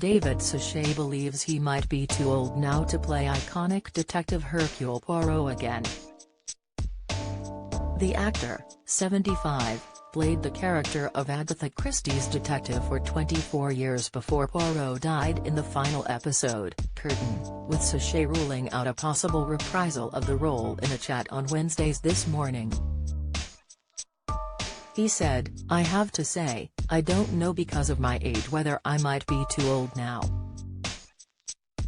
David Suchet believes he might be too old now to play iconic Detective Hercule Poirot again. The actor, 75, played the character of Agatha Christie's detective for 24 years before Poirot died in the final episode, Curtain, with Suchet ruling out a possible reprisal of the role in a chat on Wednesdays this morning. He said, "I have to say, I don't know because of my age whether I might be too old now.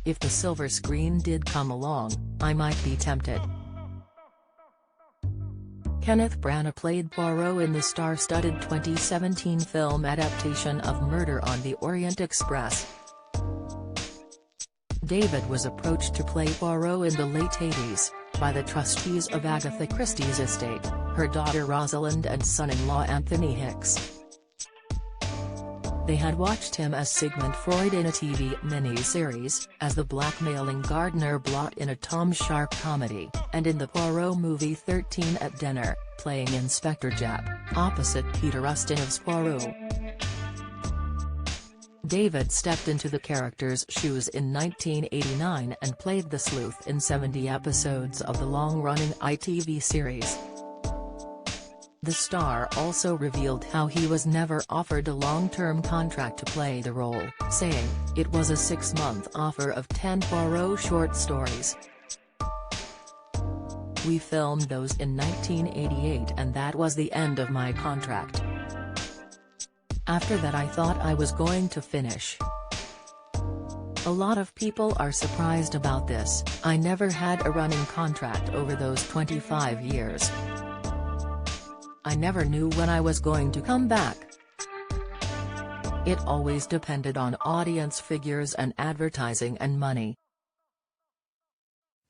If the silver screen did come along, I might be tempted." Kenneth Branagh played Poirot in the star-studded 2017 film adaptation of Murder on the Orient Express. David was approached to play Poirot in the late 80s, by the trustees of Agatha Christie's estate, her daughter Rosalind and son-in-law Anthony Hicks. They had watched him as Sigmund Freud in a TV mini-series, as the blackmailing gardener Blot in a Tom Sharp comedy, and in the Poirot movie 13 at Dinner, playing Inspector Japp, opposite Peter Ustinov's Poirot. David stepped into the character's shoes in 1989 and played the sleuth in 70 episodes of the long-running ITV series. The star also revealed how he was never offered a long-term contract to play the role, saying, "It was a 6-month offer of 10 Poirot short stories. We filmed those in 1988 and that was the end of my contract. After that I thought I was going to finish. A lot of people are surprised about this. I never had a running contract over those 25 years. I never knew when I was going to come back. It always depended on audience figures and advertising and money.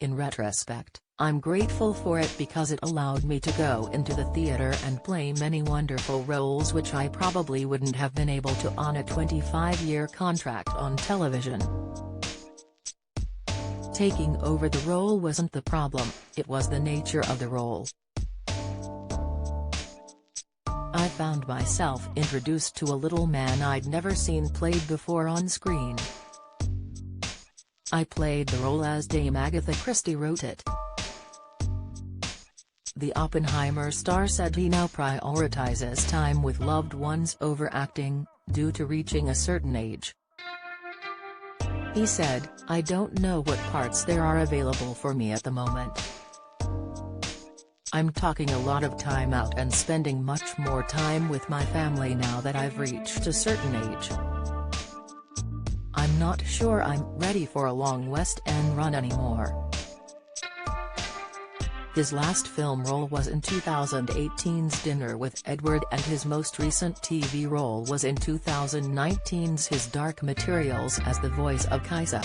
In retrospect, I'm grateful for it because it allowed me to go into the theater and play many wonderful roles which I probably wouldn't have been able to on a 25-year contract on television. Taking over the role wasn't the problem, it was the nature of the role. I found myself introduced to a little man I'd never seen played before on screen. I played the role as Dame Agatha Christie wrote it." The Oppenheimer star said he now prioritizes time with loved ones over acting, due to reaching a certain age. He said, "I don't know what parts there are available for me at the moment. I'm taking a lot of time out and spending much more time with my family now that I've reached a certain age. I'm not sure I'm ready for a long West End run anymore." His last film role was in 2018's Dinner with Edward and his most recent TV role was in 2019's His Dark Materials as the voice of Kaisa.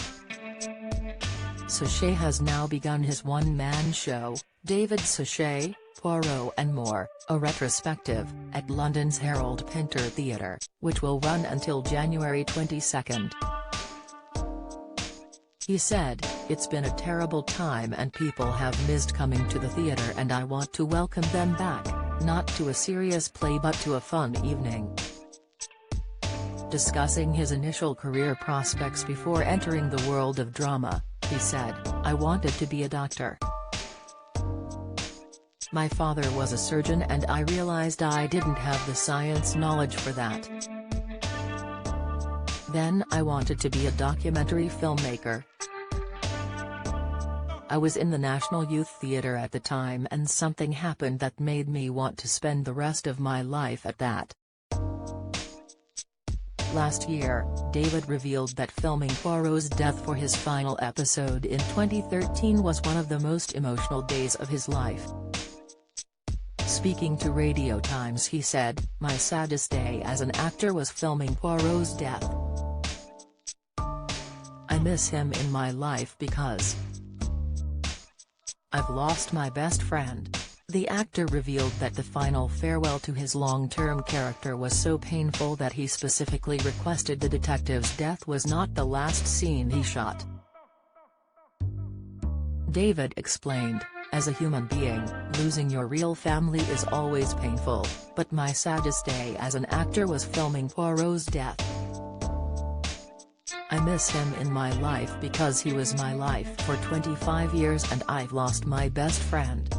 Suchet has now begun his one-man show, David Suchet, Poirot and More, a retrospective, at London's Harold Pinter Theatre, which will run until January 22. He said, "It's been a terrible time and people have missed coming to the theatre and I want to welcome them back, not to a serious play but to a fun evening." Discussing his initial career prospects before entering the world of drama, he said, "I wanted to be a doctor. My father was a surgeon and I realized I didn't have the science knowledge for that. Then I wanted to be a documentary filmmaker. I was in the National Youth Theatre at the time and something happened that made me want to spend the rest of my life at that." Last year, David revealed that filming Poirot's death for his final episode in 2013 was one of the most emotional days of his life. Speaking to Radio Times he said, "My saddest day as an actor was filming Poirot's death. I miss him in my life because I've lost my best friend." The actor revealed that the final farewell to his long-term character was so painful that he specifically requested the detective's death was not the last scene he shot. David explained, "As a human being, losing your real family is always painful, but my saddest day as an actor was filming Poirot's death. I miss him in my life because he was my life for 25 years and I've lost my best friend.